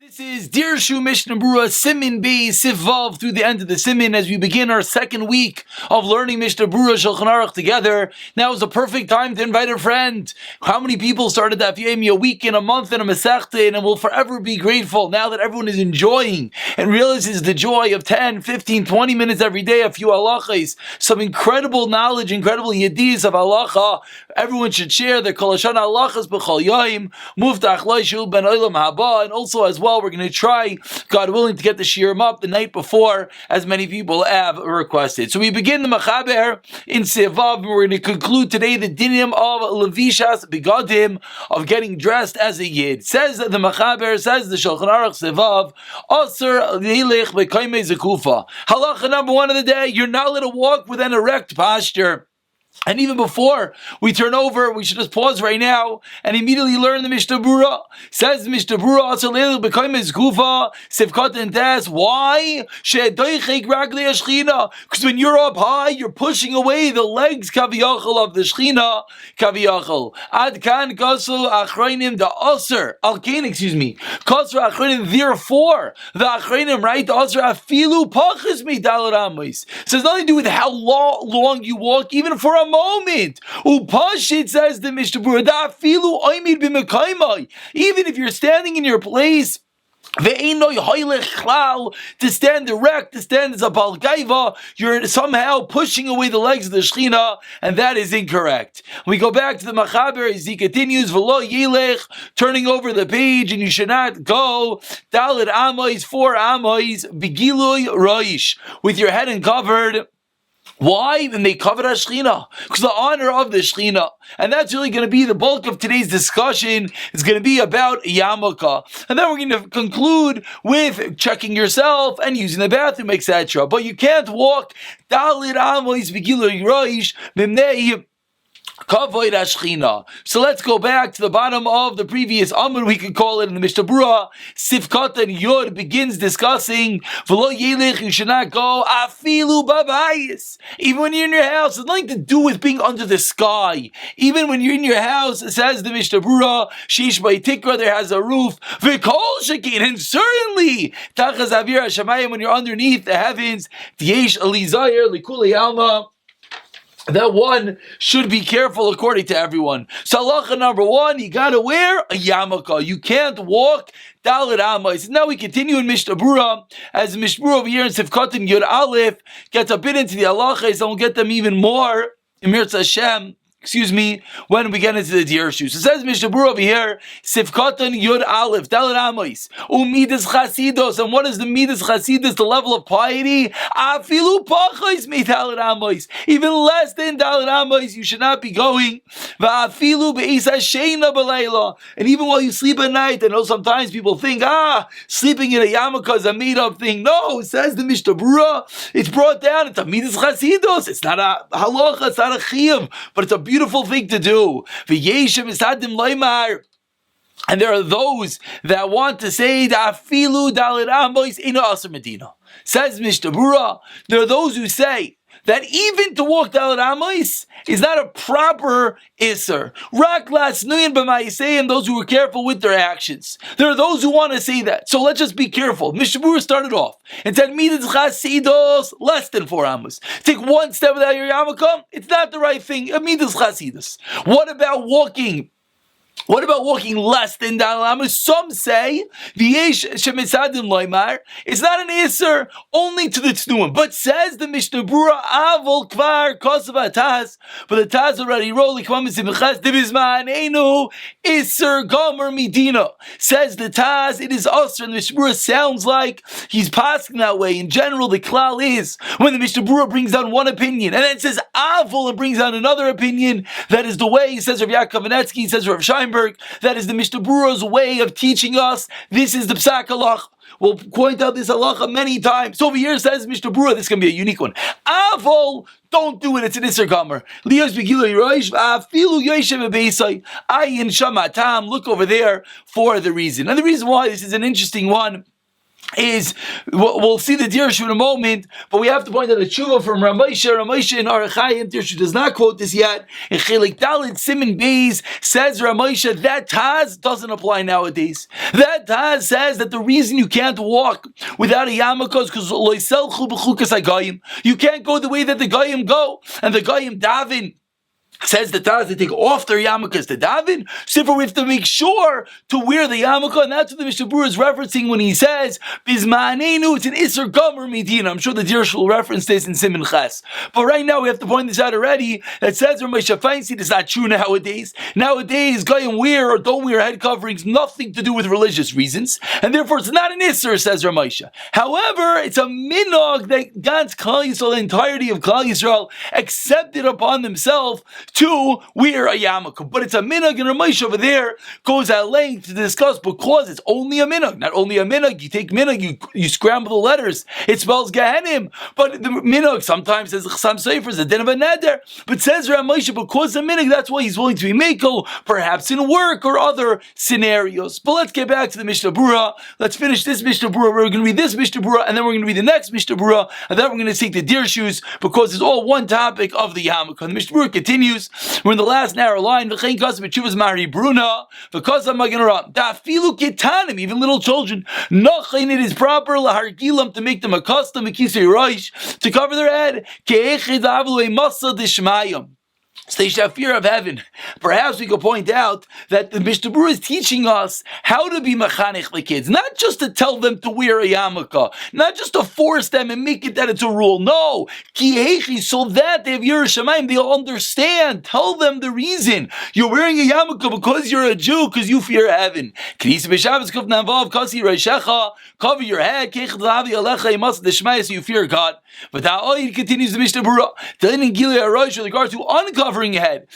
This is Dirshu Mishnah Berurah, Siman B, Sivav, through the end of the Siman, as we begin our second week of learning Mishnah Berurah Shulchan Aruch together. Now is the perfect time to invite a friend. How many people started that Yomi a week, in a month, in a Masechta, and will forever be grateful now that everyone is enjoying and realizes the joy of 10, 15, 20 minutes every day, a few halachas, some incredible knowledge, incredible yedis of halacha. Everyone should share the Kol Hashana halachas b'chol yoim, muftach lo yishul ben olam haba, and also as well, we're going to try, God willing, to get the shiurim up the night before, as many people have requested. So we begin the Machaber in Sevav, and we're going to conclude today the dinim of Levishas Begadim, of getting dressed as a Yid. Says the Machaber, says the Shulchan Aruch Sevav, Aser Yelech B'Kaimei Zekufa. Halacha number one of the day, you're not allowed to walk with an erect posture. And even before we turn over, we should just pause right now and immediately learn the Mishnah Berurah. Says the Mishnah Berurah, why? Because when you're up high, you're pushing away the legs kaviyachal of the Shechina kaviyachal. Ad kan kasu achrayim the aser alkein, kasu achrayim. Therefore, the achrayim, right? The aser afilu pachis midal ramis. So it's nothing to do with how long you walk, even for a moment. Upashit, says the Mishnah Berurah, even if you're standing in your place, to stand erect, to stand as a balgaiva, you're somehow pushing away the legs of the Shechina, and that is incorrect. We go back to the Machaber as he continues, v'lo yilech, turning over the page, and you should not go, Dalet Amois, 4 Amois, Begilui Roish, with your head uncovered. Why? Then they cover a Shechina, because the honor of the Shechina. And that's really going to be the bulk of today's discussion. It's going to be about Yamaka. And then we're going to conclude with checking yourself and using the bathroom, etc. But you can't walk Dalit Amois Begilui Roish Bimnei Kavoid Ashchina. So let's go back to the bottom of the previous Amud, we could call it in the Mishnah Berurah. Sifkat and Yod begins discussing V'lo Yelech, you should not go Afilu Babayis. Even when you're in your house, it's nothing to do with being under the sky. Even when you're in your house, it says the Mishnah Berurah, Shish by Tikra, there has a roof. V'kol Shekin, and certainly Tachas Avir HaShamayim, when you're underneath the heavens, T'yesh Elizayir Likuli Alma, that one should be careful according to everyone. So halacha number one, you gotta wear a yarmulke. You can't walk Dalet Amois. Now we continue in Mishnah Berurah, as the Mishnah Berurah over here in Sifkat and Yud Aleph gets a bit into the halachas, and we'll get them even more in Mirza Hashem, when we get into the Dirshu. So it says Mishnah Berurah over here, Sifkatan Yud Aleph, Dalet Amois, Umidas Chasidus, and what is the Midas Chasidus, the level of piety? Afilu Pachos Mi Dalet Amois, even less than Dalet Amois, you should not be going. Va'afilu Be'isa Sheina B'Leila, and even while you sleep at night, I know sometimes people think, sleeping in a yarmulke is a made-up thing. No, it says the Mishnah Berurah, it's brought down, it's a Midas Chasidus, it's not a halacha, it's not a chiyuv, but it's a beautiful thing to do. And there are those that want to say that afilu dalet amois ina aser medina. Says Mishnah Berurah, there are those who say that even to walk dalet amois is not a proper iser. Rak lasnuyin b'ma'asehim, those who are careful with their actions. There are those who want to say that. So let's just be careful. Mishnah Berurah started off and said midas chasidus, less than 4 amos. Take one step without your yarmulke, it's not the right thing. Midas chasidus. What about walking less than Dalet Amois? Some say it's not an iser only to the tznuim. But says the Mishnah Berurah, avol kvar kosav taz, but the taz already rolled iser gomer midina. Says the taz, it is usher, and the Mishnah Berurah sounds like he's passing that way. In general, the klal is when the Mishnah Berurah brings down one opinion and then says avol and brings down another opinion, that is the way, he says Rav Yaakov Vanetsky, he says Rav Sheinberg, that is the Mishnah Berurah's way of teaching us. This is the psak halacha. We'll point out this halacha many times. So over here says Mishnah Berurah, this can be a unique one. Avol, don't do it, it's an Isser Gomer. Lios Begilui Roish, Afilu Yoshem Bebeisai, Ayin Shamatam, look over there for the reason. And the reason why this is an interesting one is, we'll see the Dirshu in a moment, but we have to point out a tshuva from Ramesha. Ramesha in Arachayim, Dirshu does not quote this yet. In Chelik Dalit Siman Beis says Ramesha that Taz doesn't apply nowadays. That Taz says that the reason you can't walk without a yarmulke is because loiselchu b'chukas hagayim. You can't go the way that the Goyim go, and the Goyim daven. Says the Taz, they take off their yarmulkes to daven. So we have to make sure to wear the yarmulke, and that's what the Mishnah Berurah is referencing when he says, Bizma'anenu, it's an Isser Gomer Medina. I'm sure the Dirshu will reference this in Siman Ches. But right now we have to point this out already, that says Ramesha Feinstein is not true nowadays. Nowadays, Goyim wear or don't wear head coverings, nothing to do with religious reasons, and therefore it's not an Isser, says Ramesha. However, it's a minog that God's Klal Yisrael, the entirety of Klal Yisrael, accepted upon themselves to wear a yarmulke. But it's a minhag, and Ramesha over there goes at length to discuss because it's only a minhag. Not only a minhag, you take minhag, you scramble the letters, it spells Gehenim. But the minhag sometimes says Chasam Sofer, the din of a neder. But says Ramesha, because of minhag, that's why he's willing to be mekel, perhaps in work or other scenarios. But let's get back to the Mishnah Berurah. Let's finish this Mishnah Berurah. We're going to read this Mishnah Berurah, and then we're going to read the next Mishnah Berurah, and then we're going to take the Dirshus, because it's all one topic of the yarmulke. The Mishnah Berurah continues. We're in the last narrow line. Even little children, it is proper to make them accustomed to cover their head. So they should have fear of heaven. Perhaps we could point out that the Mishnah Berurah is teaching us how to be mechanech the kids, not just to tell them to wear a yarmulke, not just to force them and make it that it's a rule. No, so that they have Yiras Shamayim, they'll understand. Tell them the reason you're wearing a yarmulke because you're a Jew, because you fear heaven. Cover your head, so you fear God. But that continues the Mishnah Berurah. With regard to uncovering your head,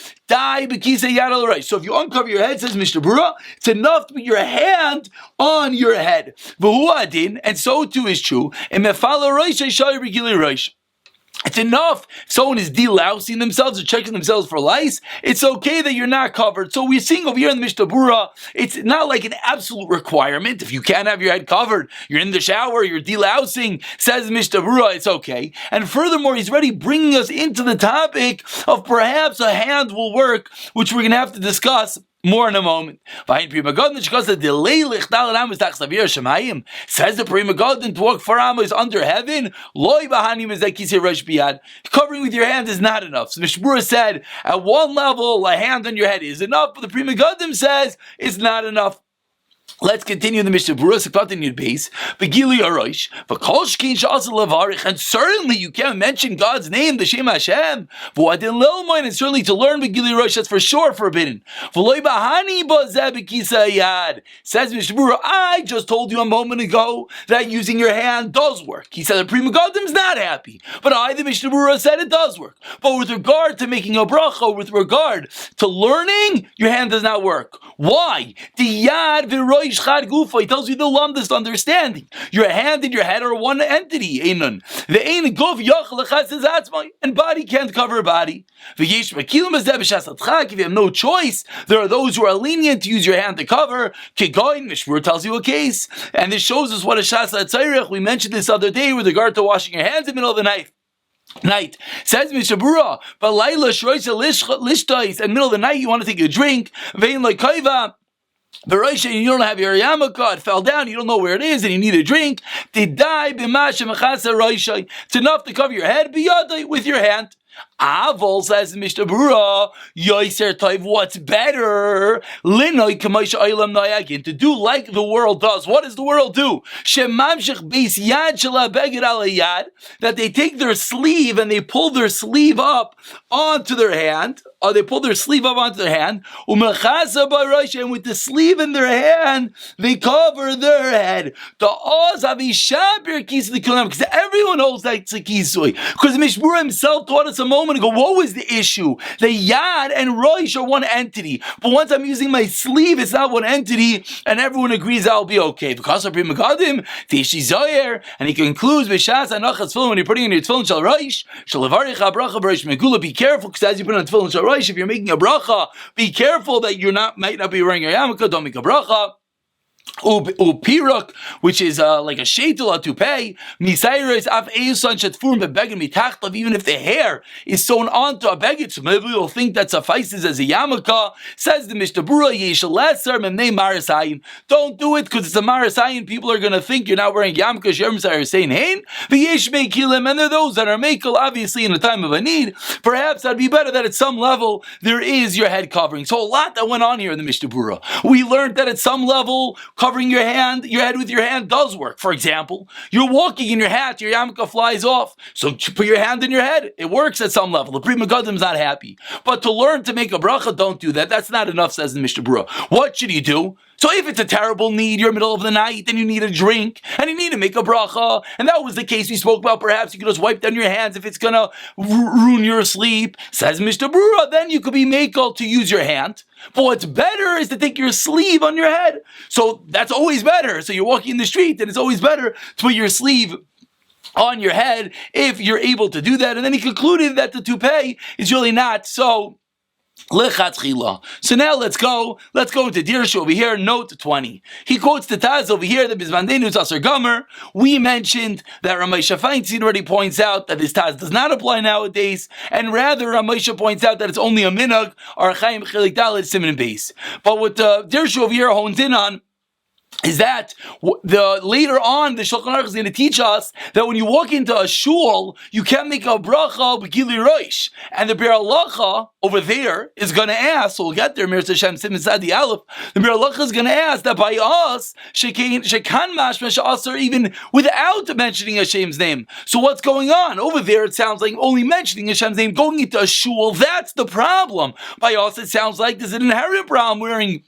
so if you uncover your head, says Mishnah Berurah, it's enough to put your hand on your head. And so too is true. It's enough. If someone is delousing themselves or checking themselves for lice, it's okay that you're not covered. So we're seeing over here in the Mishnah Berurah, it's not like an absolute requirement. If you can't have your head covered, you're in the shower, you're delousing, says Mishnah Berurah, it's okay. And furthermore, he's already bringing us into the topic of perhaps a hand will work, which we're going to have to discuss more in a moment. Says the Pri Megadim to walk for Amma is under heaven. Covering with your hand is not enough. So Mishnah Berurah said, at one level, a hand on your head is enough, but the Pri Megadim says it's not enough. Let's continue the Mishnah Berurah. Continued base. Begili Arosh. And certainly you can't mention God's name, the Shem Hashem. And certainly to learn Begili Arosh, that's for sure forbidden. Says Mishnah Berurah, I just told you a moment ago that using your hand does work. He said the Pri Megadim is not happy, but I, the Mishnah Berurah, said it does work. But with regard to making a bracha, with regard to learning, your hand does not work. Why? The Yad V'Roish Chad Gufa. He tells you the lumdest understanding. Your hand and your head are one entity. The Ein Guf Yochel Echad Atzmai, and body can't cover body. V'yesh Mekilim Azeh B'Shas Atchak. If you have no choice, there are those who are lenient to use your hand to cover. Kegoin Mishnah Berurah tells you a case, and this shows us what a Shas Atzayirech. We mentioned this other day with regard to washing your hands in the middle of the night. Says Mishnah Berurah, but Laila Shroisa Lishtais, in the middle of the night you want to take a drink, Vein like Kaiva, Beroisha, you don't have your yarmulke, it fell down, you don't know where it is, and you need a drink. It's enough to cover your head with your hand. Aval, says Mishnah Berurah, Yoiser Taiv, what's better? Linoi Kamaisha Oilam Noyagin, to do like the world does. What does the world do? Shemamshich Beis Yad Shala Beged Ala Yad, that they take their sleeve and they pull their sleeve up onto their hand, or they pull their sleeve up onto their hand, Umechasa Barosh, and with the sleeve in their hand, they cover their head. The Oz Avishabir Kis the Kulam, because everyone holds that Kisui. Because Mishnah Berurah himself taught us a moment ago, what was the issue? The Yad and Rosh are one entity, but once I'm using my sleeve, it's not one entity, and everyone agrees I'll be okay. Because of Pri Megadim, Tishi Zoyer, and he concludes, B'Shas Anachas Tefillin, when you're putting in your Tefillin Shal Rosh, Shal Levarich HaBracha B'Rosh Megula, be careful, because as you put on Tefillin Shal Rosh, if you're making a bracha, be careful that might not be wearing your yarmulke, don't make a bracha. Upiruk, which is like a sheitel, a toupee, misayres af eusan shetfurim bebeged mitachtav, even if the hair is sewn onto a beged, so maybe you'll think that suffices as a yarmulke. Says the Mishnah Berurah, yesh leser memnei marasayin. Don't do it because it's a marasayin. People are going to think you're not wearing yarmulke. Yermsay are saying hein v'yesh meikilim, and there are those that are meikel, obviously in a time of a need. Perhaps that'd be better that at some level there is your head covering. So a lot that went on here in the Mishnah Berurah. We learned that at some level covering your head with your hand does work. For example, you're walking in your hat, your yarmulke flies off, so put your hand in your head. It works at some level. The Pri Megadim's not happy. But to learn to make a bracha, don't do that. That's not enough, says the Mishnah Berurah. What should you do? So if it's a terrible need, you're in the middle of the night, and you need a drink, and you need to make a bracha, and that was the case we spoke about, perhaps you could just wipe down your hands if it's going to ruin your sleep, says Mishnah Berurah, then you could be makel to use your hand. But what's better is to take your sleeve on your head. So that's always better. So you're walking in the street, and it's always better to put your sleeve on your head if you're able to do that. And then he concluded that the toupee is really not so lechatchila. So now let's go to Dirshu over here, note 20. He quotes the Taz over here, the Bizmandenu's Asar Gomer. We mentioned that Ramesha Feinstein already points out that this Taz does not apply nowadays, and rather Ramesha points out that it's only a minhag, Archaim Chelik Dalet Siman Beis. But what Dirshu over here hones in on is that later on the Shulchan Aruch is going to teach us that when you walk into a shul, you can't make a bracha b'gili roish. And the Biur Halacha over there is going to ask, so we'll get there, Mir Hashem Siman Sadi Aleph, the Biur Halacha is going to ask that by us, shekan mashma she'asar, even without mentioning Hashem's name. So what's going on? Over there it sounds like only mentioning Hashem's name, going into a shul, that's the problem. By us it sounds like there's an inherent problem wearing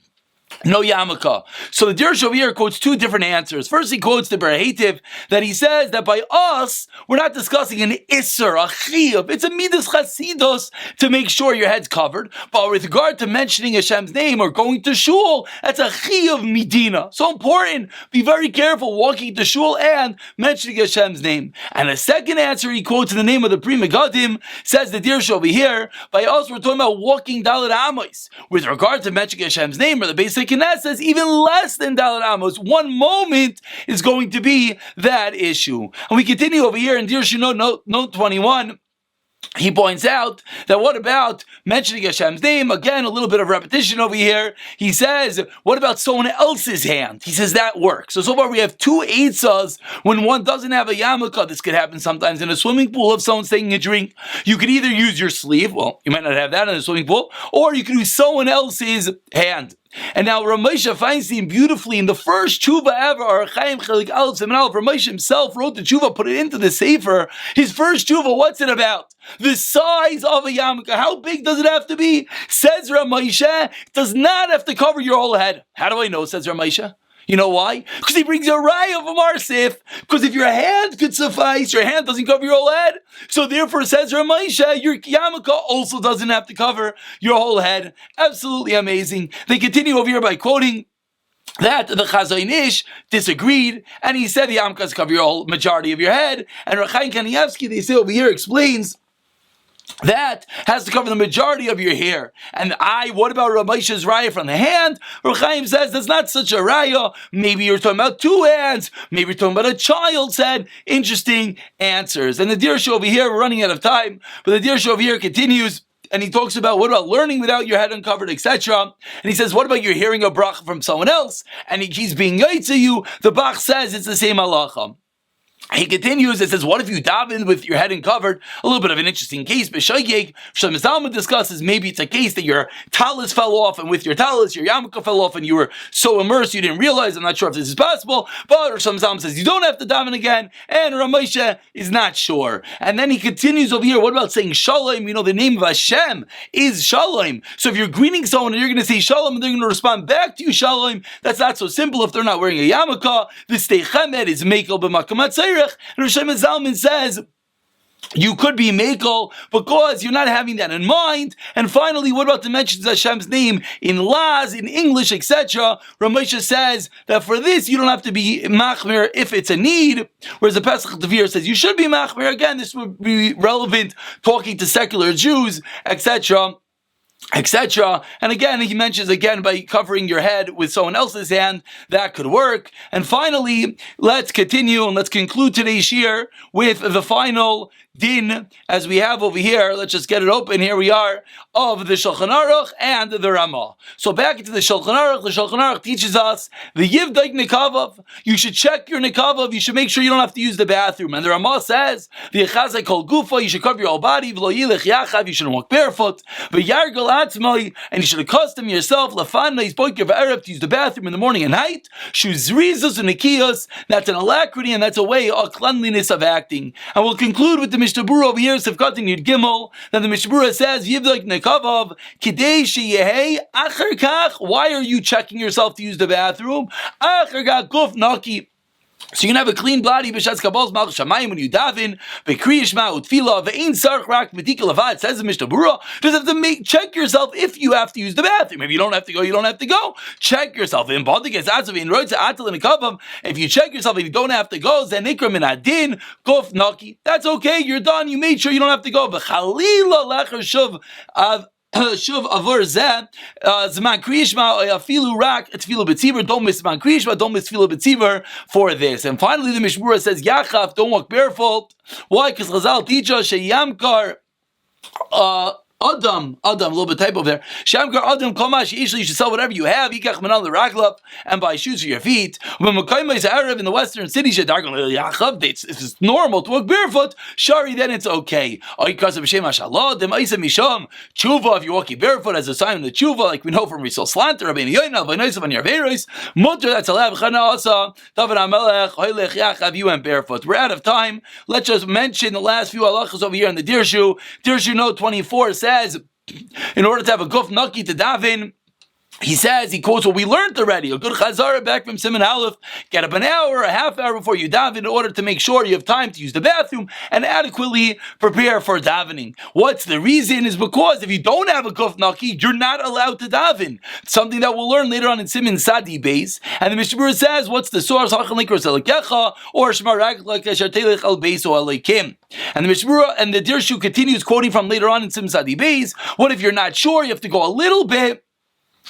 no yarmulke. So the Dirshu over here quotes two different answers. First, he quotes the Berurah that he says that by us, we're not discussing an isser, a chiyuv. It's a midas chasidus to make sure your head's covered. But with regard to mentioning Hashem's name or going to shul, that's a chiyuv midina. So important. Be very careful walking to shul and mentioning Hashem's name. And a second answer he quotes in the name of the Pri Megadim, says the Dirshu over here, by us, we're talking about walking Dalet Amos. With regard to mentioning Hashem's name or the basic Knesset says even less than Dalet Amos. One moment is going to be that issue. And we continue over here in Dirshu note 21. He points out that what about mentioning Hashem's name? Again, a little bit of repetition over here. He says, what about someone else's hand? He says that works. So far we have two eitzas when one doesn't have a yarmulke. This could happen sometimes in a swimming pool if someone's taking a drink. You could either use your sleeve, well, you might not have that in a swimming pool, or you could use someone else's hand. And now Ramesha Feinstein beautifully in the first tshuva ever, Archaim Chelik Aleph Siman Aleph, Ramesha himself wrote the tshuva, put it into the sefer. His first tshuva, what's it about? The size of a yarmulke. How big does it have to be? Says Ramesha, it does not have to cover your whole head. How do I know, says Ramesha? You know why? Because he brings a raya of a marsif. Because if your hand could suffice, your hand doesn't cover your whole head. So therefore, says Ramesha, your yarmulke also doesn't have to cover your whole head. Absolutely amazing. They continue over here by quoting that the Chazon Ish disagreed, and he said the yarmulke cover your whole majority of your head. And Rechaim Kanievsky, they say over here, explains that has to cover the majority of your hair. And what about Ramesha's raya from the hand? Rechaim says that's not such a raya. Maybe you're talking about two hands. Maybe you're talking about a child's head. Interesting answers. And the Dirshu over here, we're running out of time, but the Dirshu over here continues. And he talks about what about learning without your head uncovered, etc. And he says, what about you hearing a bracha from someone else? And he's being yotze to you. The Bach says it's the same halacha. He continues, it says, what if you daven with your head uncovered? A little bit of an interesting case. B'shayeg, Shlomo Zalman discusses, maybe it's a case that your talis fell off, and with your talis, your yarmulke fell off, and you were so immersed you didn't realize. I'm not sure if this is possible, but Shlomo Zalman says you don't have to daven again, and Ramesha is not sure. And then he continues over here, what about saying Shalom? You know, the name of Hashem is Shalom. So if you're greeting someone and you're going to say Shalom, and they're going to respond back to you Shalom, that's not so simple if they're not wearing a yarmulke. The Stei Chemed is Mekel b'Makom HaTzeirach. And Shlomo Zalman says you could be mekel because you're not having that in mind. And finally, what about the mentions of Hashem's name in Laz, in English, etc.? Ramesha says that for this you don't have to be machmir if it's a need, whereas the Pesach Tavir says you should be machmir. Again, this would be relevant talking to secular Jews, etc. etc. And again, he mentions again by covering your head with someone else's hand, that could work. And finally, let's continue and let's conclude today's shir with the final din as we have over here. Let's just get it open. Here we are of the Shulchan Aruch and the Ramah. So back into the Shulchan Aruch. The Shulchan Aruch teaches us the Yivdaik Nikavav. You should check your Nikavav. You should make sure you don't have to use the bathroom. And the Ramah says the Yechazai Kol Gufa. You should cover your whole body. V'lo yilech yachav. You shouldn't walk barefoot. V'yargal atzmai. And you should accustom yourself Lafan Neisboiker V'erev to use the bathroom in the morning and night. Shuzrizos and Nikiyos. That's an alacrity and that's a way of cleanliness of acting. And we'll conclude with the Mishnah Berurah over here, Sefkat in Yud Gimel. That the Mishnah Berurah says Yivdaik Nikavav Kidei Sheyehei Acher Kach. Why are you checking yourself to use the bathroom? Acher Kach Guf Naki. So you can have a clean body b'shas kabbalas malchus shamayim when you daven b'kri yishma utfila ve'ein sarch rak medikal avad. Says the Mishnah Berurah, just have to check yourself if you have to use the bathroom. If you don't have to go, you don't have to go. Check yourself. If you check yourself and you don't have to go, then ikra min adin gof naki. That's okay. You're done. You made sure you don't have to go. V'chalila lecher shuv av. Shuv avur zeh zman kriyishma afilu rak tefila b'tziver. Don't miss zman kriyishma. Don't miss tefila b'tziver for this. And finally, the Mishnah Berurah says yachav. Don't walk barefoot. Why? Because Chazal teach us sheyamkar. Adam, a little bit typo there. Shamkar Adam Komash, you should sell whatever you have. Yikach Manal the Raglap, and buy shoes for your feet. When Makaima is Arab in the western cities, it's normal to walk barefoot. Shari, then it's okay. Tshuva, if you're walking barefoot as a sign of the tshuva, like we know from Risol Slanter, Rabbeinu Yoinel, Vaynoisav on Yarveros, Mutter, that's Alav Chana Asa, David Amelech, Hoylech Yachav, you went barefoot. We're out of time. Let's just mention the last few halachas over here in the Dirshu. Dirshu note 24 says, in order to have a guf naki to daven, he says, he quotes what we learned already, a good chazara back from Siman Aleph, get up an hour, a half hour before you daven in order to make sure you have time to use the bathroom and adequately prepare for davening. What's the reason? Is because if you don't have a guf naki, you're not allowed to daven. Something that we'll learn later on in Siman Sadi Beis. And the Mishnah Berurah says, what's the source? Or and the Mishnah Berurah and the Dirshu continues quoting from later on in Siman Sadi Beis. What if you're not sure? You have to go a little bit.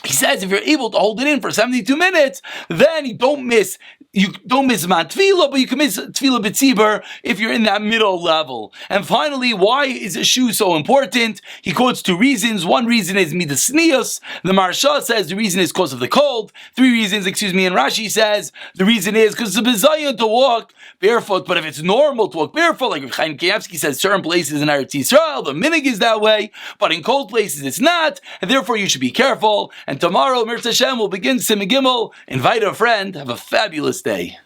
He says if you're able to hold it in for 72 minutes, then you don't miss man tefillah, but you can miss tefillah b'tzibur if you're in that middle level. And finally, why is a shoe so important? He quotes two reasons. One reason is midas snius. The Maharsha says the reason is because of the cold. Three reasons, and Rashi says the reason is because it's a bizayon to walk barefoot. But if it's normal to walk barefoot, like Chaim Kanievsky says, certain places in Eretz Yisrael, the minig is that way, but in cold places it's not, and therefore you should be careful. And tomorrow, Mirza Hashem will begin Simon Gimel. Invite a friend. Have a fabulous day.